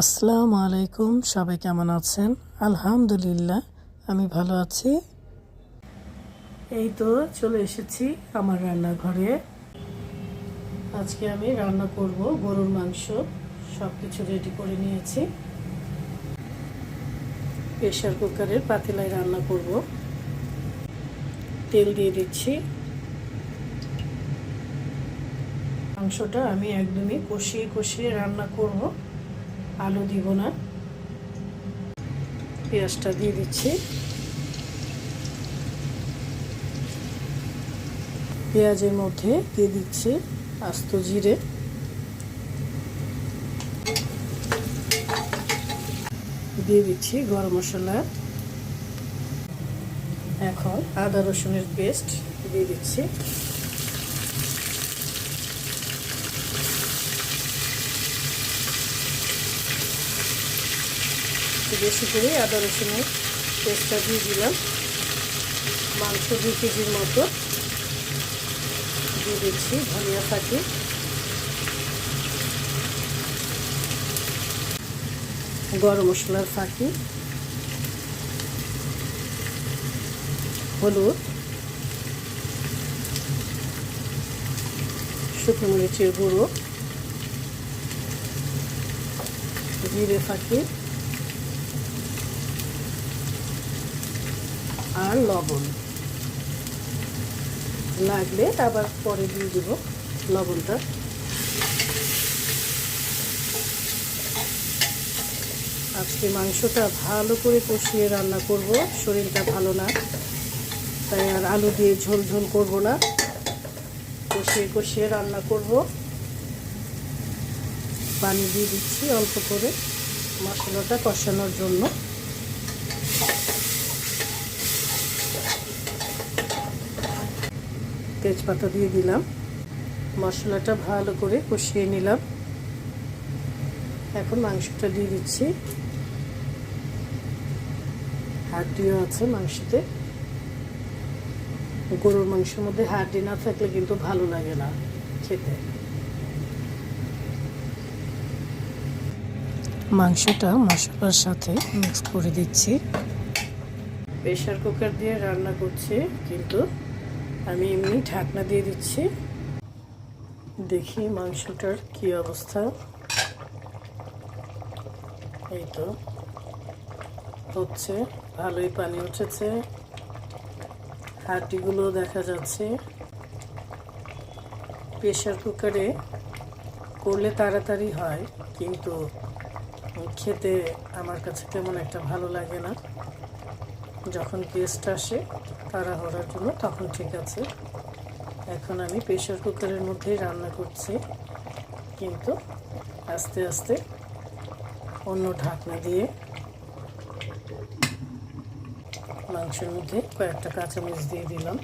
আসসালামু আলাইকুম। সবাই কেমন আছেন? আলহামদুলিল্লাহ, আমি ভালো আছি। এই তো চলে এসেছি আমার রান্নাঘরে। আজকে আমি রান্না করব গরুর মাংস। সব কিছু রেডি করে নিয়েছি। প্রেসার কুকারের পাতিলায় রান্না করব। তেল দিয়ে দিচ্ছি। মাংসটা আমি একদমই কষিয়ে কষিয়ে রান্না করব, আলু দিব না। পেঁয়াজটা দিয়ে দিচ্ছি। পেঁয়াজের মধ্যে দিয়ে দিচ্ছি আস্ত জিরে, দিয়ে দিচ্ছি গরম মশলা। এখন আদা রসুনের পেস্ট দিয়ে দিচ্ছি। বেশি করে আদা রসুনের পেস্টটা দিয়ে দিলাম। মাংস 2 কেজির মতো। দিয়ে দিচ্ছি ধনিয়া পাতা, গরম মশলার ফাঁকি, হলুদ, শুকনো মরিচের গুঁড়ো, জিরে ফাঁকি আর লবণ। লাগলে আবার পরে দিয়ে দেব লবণটা। আজকে মাংসটা ভালো করে কষিয়ে রান্না করব। শরীরটা ভালো না, তাই আর আলু দিয়ে ঝোল ঝোল করব না, কষিয়ে কষিয়ে রান্না করব। পানি দিয়ে দিচ্ছি অল্প করে মশলাটা কষানোর জন্য। তেজপাতা দিয়ে দিলাম। মশলাটা ভালো করে কষিয়ে নিলাম। এখন মাংসটা দিয়ে দিচ্ছি। হাড্ডিও আছে মাংসতে। গরুর মাংসের মধ্যে হাড্ডি না থাকলে কিন্তু ভালো লাগে না খেতে। মাংসটা মশলার সাথে মিক্স করে দিচ্ছি। প্রেসার কুকার দিয়ে রান্না করছি, কিন্তু আমি এমনি ঢাকনা দিয়ে দিচ্ছি। দেখি মাংসটার কি অবস্থা। এই তো হচ্ছে, ভালোই পানি উঠেছে, হাড্ডিগুলো দেখা যাচ্ছে। প্রেসার কুকারে করলে তাড়াতাড়ি হয়, কিন্তু খেতে আমার কাছে তেমন একটা ভালো লাগে না। যখন গেস্ট আসে তাড়াহুড়োর জন্য তখন ঠিক আছে। এখন আমি প্রেসার কুকারের মধ্যেই রান্না করছি, কিন্তু আস্তে আস্তে অন্য ঢাকনা দিয়ে মাংসের মধ্যে কয়েকটা কাঁচামরিচ দিয়ে দিলাম।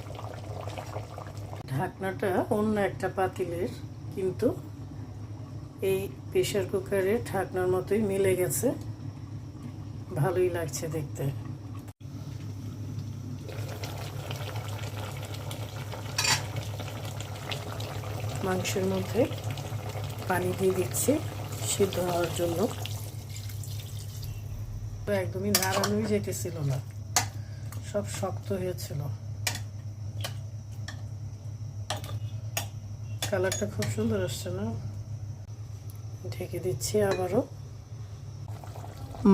ঢাকনাটা অন্য একটা পাতিলের, কিন্তু এই প্রেসার কুকারের ঢাকনার মতোই মিলে গেছে। ভালোই লাগছে দেখতে। মাংসের মধ্যে পানি দিয়ে দিচ্ছি সিদ্ধ হওয়ার জন্য। একদমই নাড়ানোই যেতেছিল না, সব শক্ত হয়েছিল। কালারটা খুব সুন্দর আসছে না? ঢেকে দিচ্ছি আবারও।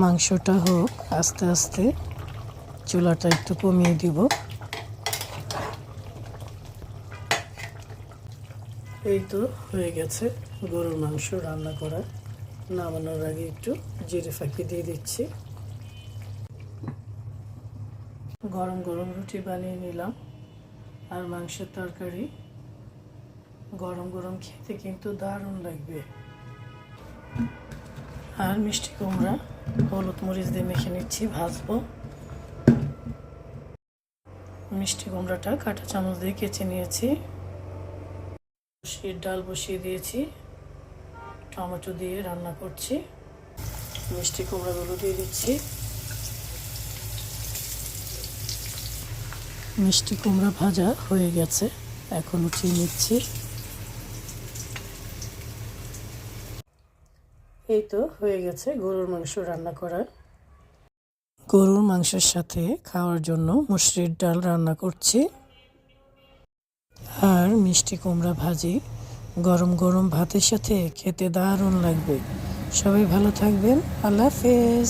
মাংসটা হোক, আস্তে আস্তে চুলাটা একটু কমিয়ে দিব। এই তো হয়ে গেছে গরুর মাংস রান্না করা। নামানোর আগে একটু জিরে ফাঁকি দিয়ে দিচ্ছি। গরম গরম রুটি বানিয়ে নিলাম, আর মাংসের তরকারি গরম গরম খেতে কিন্তু দারুণ লাগবে। আর মিষ্টি কুমড়া হলুদ মরিচ দিয়ে মেখে নিচ্ছি, ভাজবো। মিষ্টি কুমড়াটা কাঁটা চামচ দিয়ে কেচে নিয়েছি। ডাল বসিয়ে দিয়েছি, টমেটো দিয়ে রান্না করছি। মিষ্টি কুমড়াগুলো দিয়ে দিচ্ছি। মিষ্টি কুমড়া ভাজা হয়ে গেছে, এখন উঠিয়ে নিচ্ছি। এই তো হয়ে গেছে গরুর মাংস রান্না করা। গরুর মাংসের সাথে খাওয়ার জন্য মসুরির ডাল রান্না করছি আর মিষ্টি কুমড়া ভাজি। গরম গরম ভাতের সাথে খেতে দারুণ লাগবে। সবাই ভালো থাকবেন। আল্লাহ হাফেজ।